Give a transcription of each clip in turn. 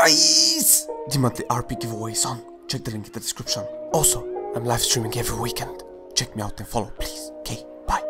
boys! The monthly RP giveaway is on. Check the link in the description. Also, I'm live streaming every weekend. Check me out and follow, please. Okay, bye.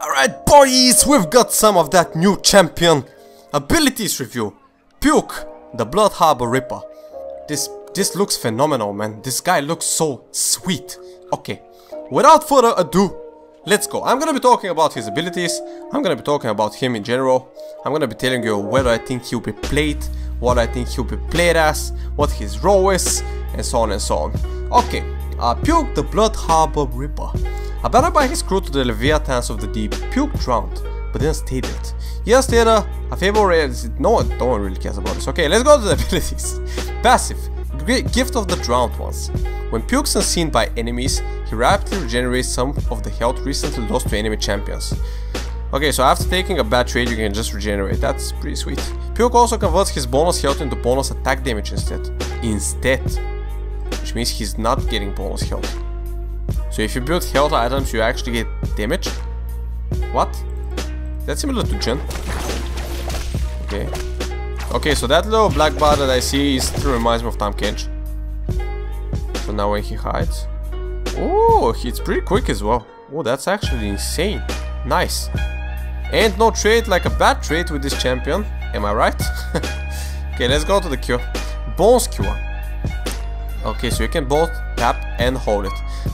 Alright, boys, we've got some of that new champion abilities review. Puke, the Blood Harbor Ripper. This looks phenomenal, man. This guy looks so sweet. Okay, without further ado, let's go. I'm gonna be talking about his abilities. I'm gonna be talking about him in general. I'm gonna be telling you whether I think he'll be played, what I think he'll be played as, what his role is, and so on and so on. Okay, Puke, the Blood Harbor Ripper. Abandoned by his crew to the Leviathans of the deep, Puke drowned, but didn't stay dead. Years later, a favor raised. No one really cares about this. Okay, let's go to the abilities. Passive. Gift of the Drowned Ones. When Puke's unseen by enemies, he rapidly regenerates some of the health recently lost to enemy champions. Okay, so after taking a bad trade, you can just regenerate. That's pretty sweet. Puke also converts his bonus health into bonus attack damage instead. Which means he's not getting bonus health. So if you build health items, you actually get damage? What? That's similar to Jin. Okay. Okay, so that little black bar that I see still reminds me of Tahm Kench. So now when he hides... Oh, it's pretty quick as well. Oh, that's actually insane. Nice. Ain't no trait like a bad trait with this champion. Am I right? Okay, let's go to the cure. Bones Cure. Okay, so you can both tap and hold it.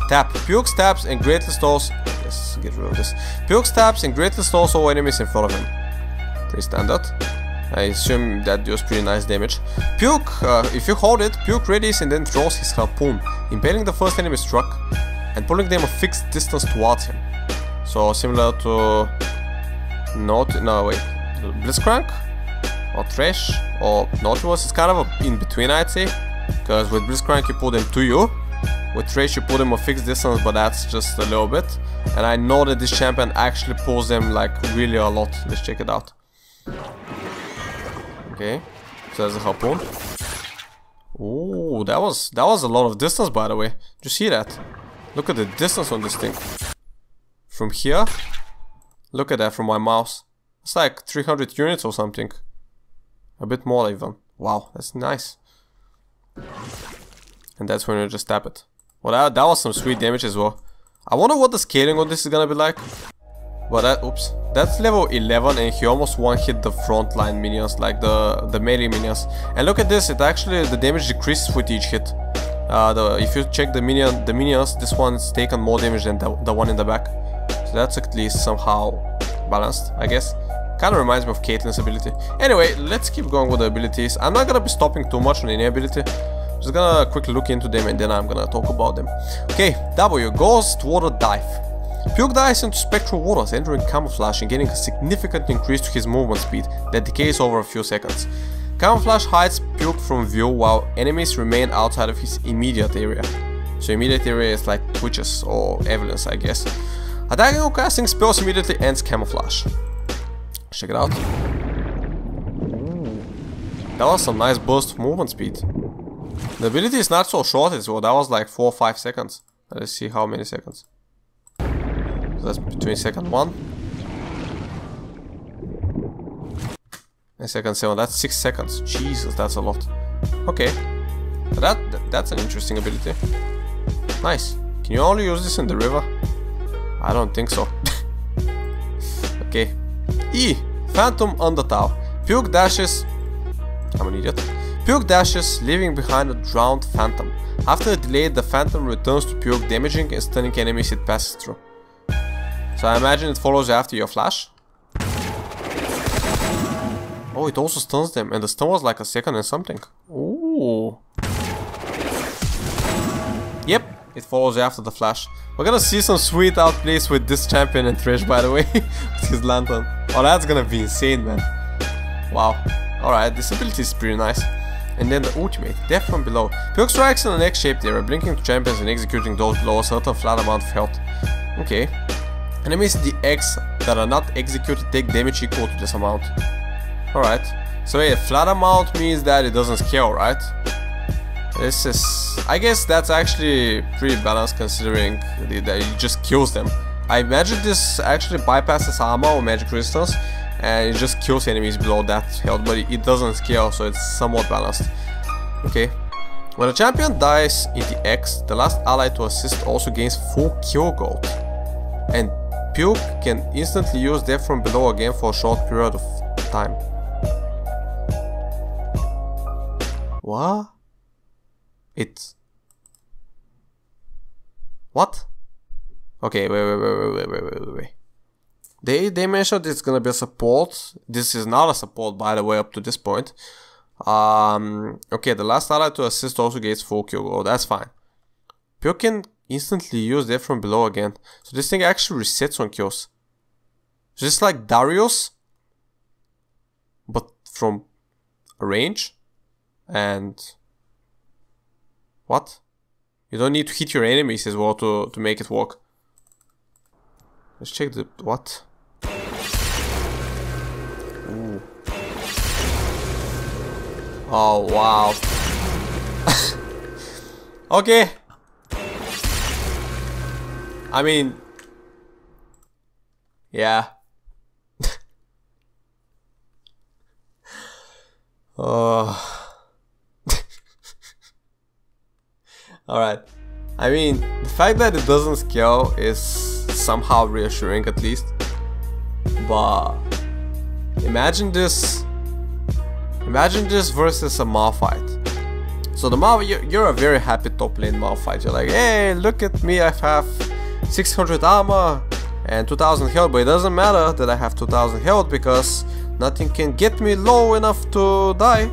Tap. Puke stabs and greatly stalls... Let's get rid of this. Puke stabs and greatly stalls all enemies in front of him. Pretty standard. I assume that does pretty nice damage. Puke, if you hold it, Puke readies and then throws his harpoon, impaling the first enemy struck and pulling them a fixed distance towards him. So similar to... No wait, Blitzcrank? Or Thresh? Or Nautilus? It's kind of a in between, I'd say. Because with Blitzcrank you pull them to you. With Thresh you pull them a fixed distance, but that's just a little bit. And I know that this champion actually pulls them like really a lot. Let's check it out. Okay, so there's a harpoon. Ooh, that was a lot of distance, by the way. Did you see that? Look at the distance on this thing. From here, look at that from my mouse. It's like 300 units or something. A bit more even. Wow, that's nice. And that's when you just tap it. Well, that was some sweet damage as well. I wonder what the scaling on this is gonna be like. But oops, that's level 11 and he almost one-hit the frontline minions, like the melee minions. And look at this, it actually, the damage decreases with each hit. If you check the minions, this one's taken more damage than the one in the back. So that's at least somehow balanced, I guess. Kinda reminds me of Caitlyn's ability. Anyway, let's keep going with the abilities. I'm not gonna be stopping too much on any ability. Just gonna quickly look into them and then I'm gonna talk about them. Okay, W, Ghost Water Dive. Puke dives into spectral waters, entering camouflage and getting a significant increase to his movement speed that decays over a few seconds. Camouflage hides Puke from view while enemies remain outside of his immediate area. So immediate area is like witches or evidence, I guess. Attacking or casting spells immediately ends camouflage. Check it out. Ooh. That was some nice burst of movement speed. The ability is not so short as well, that was like 4 or 5 seconds. Let's see how many seconds. So that's between second 1 and second 7. That's 6 seconds. Jesus, that's a lot. Okay, that's an interesting ability. Nice. Can you only use this in the river? I don't think so. Okay. E. Phantom Undertow. Puke dashes. I'm an idiot. Puke dashes, leaving behind a drowned phantom. After a delay, the phantom returns to Puke, damaging and stunning enemies it passes through. So I imagine it follows after your flash. Oh, it also stuns them, and the stun was like a second and something. Ooh. Yep, it follows after the flash. We're gonna see some sweet outplays with this champion and Thresh, by the way, with his lantern. Oh, that's gonna be insane, man. Wow. Alright, this ability is pretty nice. And then the ultimate, Death from Below. Puke strikes in an X-shaped area, blinking to champions and executing those below a certain flat amount of health. Okay. Enemies in the X that are not executed take damage equal to this amount. Alright. So a flat amount means that it doesn't scale, right? This is... I guess that's actually pretty balanced considering that it just kills them. I imagine this actually bypasses armor or magic resistance and it just kills enemies below that health, but it doesn't scale, so it's somewhat balanced. Okay. When a champion dies in the X, the last ally to assist also gains full kill gold. And Puke can instantly use death from below again for a short period of time. What? What? Okay, wait. They mentioned it's gonna be a support. This is not a support, by the way, up to this point. Okay, the last ally to assist also gets full kill gold. That's fine. Puke can instantly use death from below again. So this thing actually resets on kills. Just like Darius, but from a range. And what? You don't need to hit your enemies as well to make it work. Let's check the what? Ooh. Oh wow. Okay. I mean, yeah. Alright. I mean, the fact that it doesn't scale is somehow reassuring at least. But imagine this versus a Malphite. So the you're a very happy top lane Malphite. You're like, hey, look at me, I have 600 armor and 2000 health, but it doesn't matter that I have 2000 health because nothing can get me low enough to die.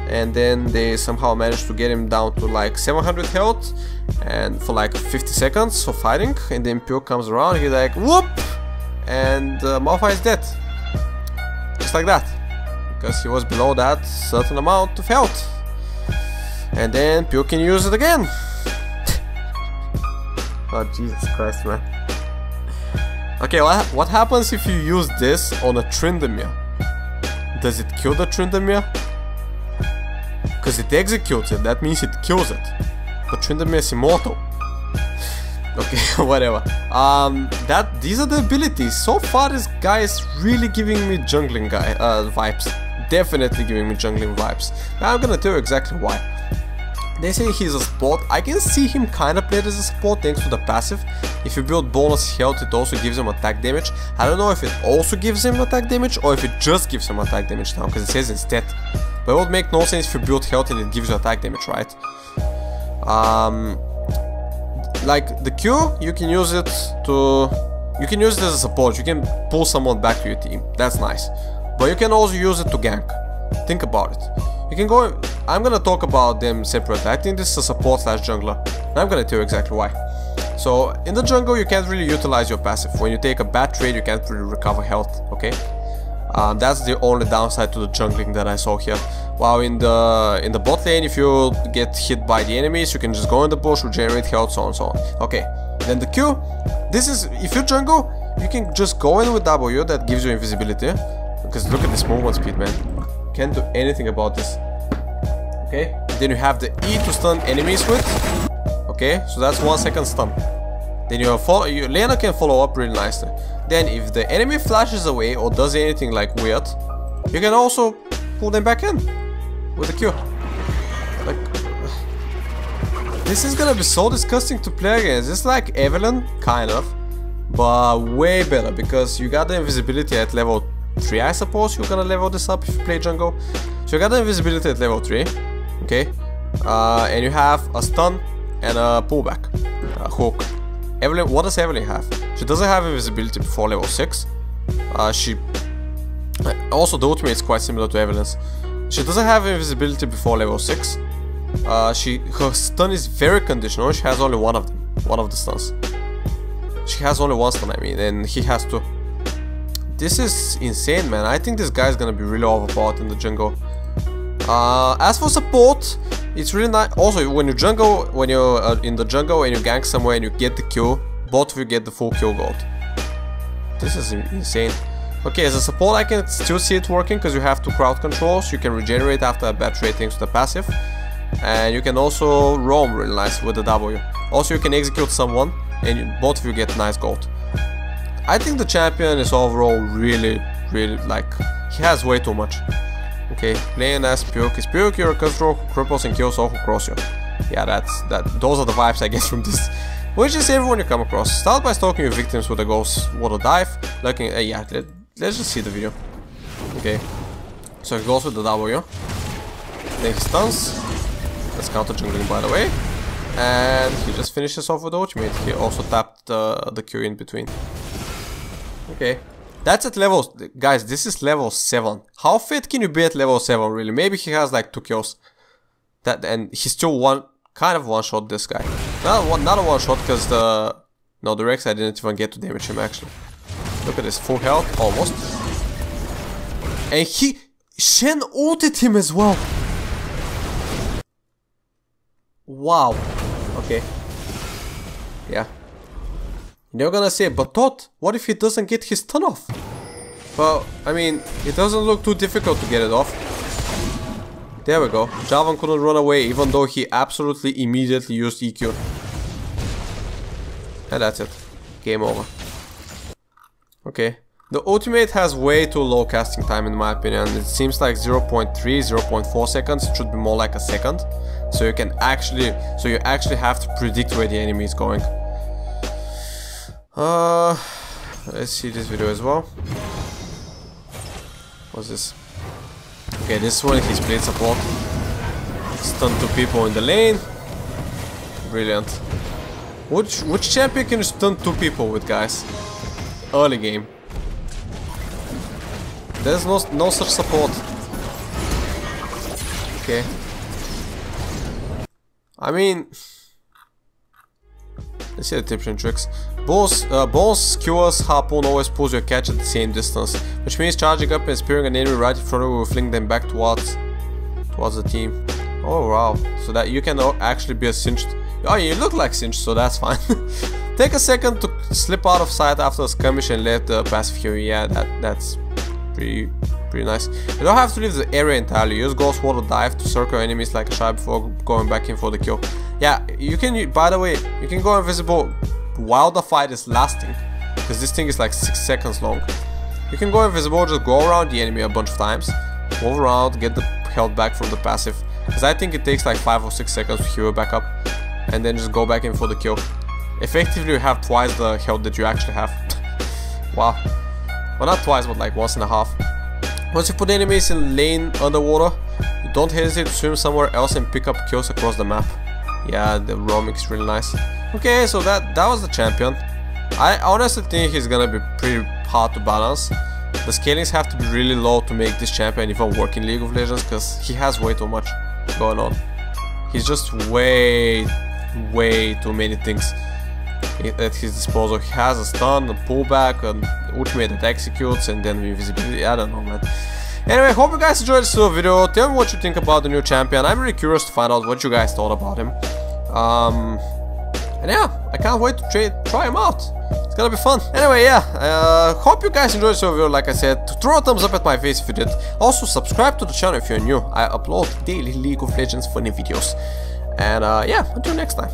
And then they somehow managed to get him down to like 700 health and for like 50 seconds of fighting, and then Puke comes around, he's like whoop, and Malphite is dead. Just like that. Because he was below that certain amount of health. And then Puke can use it again. Oh Jesus Christ, man. Okay, what happens if you use this on a Tryndamere? Does it kill the Tryndamere? Because it executes it, that means it kills it. But Tryndamere is immortal. Okay, whatever. These are the abilities. So far this guy is really giving me jungling vibes. Definitely giving me jungling vibes. Now I'm gonna tell you exactly why. They say he's a support. I can see him kinda played as a support thanks to the passive. If you build bonus health, it also gives him attack damage. I don't know if it also gives him attack damage or if it just gives him attack damage now, because it says instead. But it would make no sense if you build health and it gives you attack damage, right? Like the Q, you can use it as a support. You can pull someone back to your team. That's nice. But you can also use it to gank. Think about it. You can go. I'm gonna talk about them separately. I think this is a support / jungler. And I'm gonna tell you exactly why. So in the jungle, you can't really utilize your passive. When you take a bad trade, you can't really recover health. Okay. That's the only downside to the jungling that I saw here. While in the bot lane, if you get hit by the enemies, you can just go in the bush, regenerate health, so on and so on. Okay, then the Q. This is, if you jungle, you can just go in with W, that gives you invisibility. Because look at this movement speed, man. Can't do anything about this. Okay, then you have the E to stun enemies with. Okay, so that's 1 second stun. Then your laner can follow up really nicely. Then if the enemy flashes away or does anything like weird, you can also pull them back in with a Q. Like, this is gonna be so disgusting to play against. It's like Evelyn, kind of, but way better because you got the invisibility at level 3, I suppose. You're gonna level this up if you play jungle. So you got the invisibility at level 3, okay? And you have a stun and a pullback, a hook. Evelyn, what does Evelyn have? She doesn't have invisibility before level 6. Also the ultimate is quite similar to Evelyn's. She doesn't have invisibility before level 6. Her stun is very conditional. She has only one of them. One of the stuns. She has only one stun, I mean, and he has two. This is insane, man. I think this guy is gonna be really overpowered in the jungle. As for support, it's really nice. Also, when you're in the jungle and you gank somewhere and you get the kill, both of you get the full kill gold. This is insane. Okay, as a support, I can still see it working because you have 2 crowd controls. You can regenerate after a bad trade thanks to the passive, and you can also roam really nice with the W. Also, you can execute someone, and both of you get nice gold. I think the champion is overall really, like, he has way too much. Okay, playing as PYKE'S. PYKE, you're a control who cripples and kills all who cross you. Yeah, those are the vibes I get from this. Which is everyone you come across. Start by stalking your victims with a ghost water dive. Looking, yeah, let's just see the video. Okay, so he goes with the W. Then he stuns. That's counter jungling, by the way. And he just finishes off with the ultimate. He also tapped the Q in between. Okay. That's at level... Guys, this is level 7. How fit can you be at level 7, really? Maybe he has like 2 kills. And he still kind of one-shot this guy. Not a one-shot, because the... No, the Rex I didn't even get to damage him, actually. Look at this, full health, almost. And Shen ulted him as well. Wow. Okay. Yeah. You're gonna say, but Todd, what if he doesn't get his stun off? Well, I mean, it doesn't look too difficult to get it off. There we go. Javan couldn't run away, even though he absolutely immediately used EQ. And that's it. Game over. Okay. The ultimate has way too low casting time in my opinion. It seems like 0.3, 0.4 seconds. It should be more like a second. So you actually have to predict where the enemy is going. Let's see this video as well. What's this? Okay, this is when he's played support. Stun 2 people in the lane. Brilliant. Which champion can you stun 2 people with, guys? Early game. There's no such support. Okay. I mean, let's see the tips and tricks. Bones, skewers, harpoon always pulls your catch at the same distance, which means charging up and spearing an enemy right in front of you will fling them back towards the team. Oh wow, so that you can actually be a cinched. Oh, you look like cinched, so that's fine. Take a second to slip out of sight after a skirmish and let the passive heal. Yeah, that's pretty nice. You don't have to leave the area entirely. Use Ghost Water Dive to circle enemies like a shy before going back in for the kill. Yeah, you can. By the way, you can go invisible while the fight is lasting, because this thing is like 6 seconds long. You can go invisible, just go around the enemy a bunch of times, move around, get the health back from the passive, because I think it takes like 5 or 6 seconds to heal back up, and then just go back in for the kill. Effectively, you have twice the health that you actually have. Wow. Well, not twice, but like once and a half. Once you put enemies in lane underwater, you don't hesitate to swim somewhere else and pick up kills across the map. Yeah, the roaming is really nice. Okay, so that was the champion. I honestly think he's gonna be pretty hard to balance. The scalings have to be really low to make this champion even work in League of Legends, because he has way too much going on. He's just way too many things at his disposal. He has a stun, a pullback, an ultimate that executes, and then invisibility. I don't know, man. Anyway, hope you guys enjoyed this video. Tell me what you think about the new champion. I'm really curious to find out what you guys thought about him. And yeah, I can't wait to try him out. It's gonna be fun. Anyway, yeah, hope you guys enjoyed this video. Like I said, throw a thumbs up at my face if you did. Also, subscribe to the channel if you're new. I upload daily League of Legends funny videos. And yeah, until next time.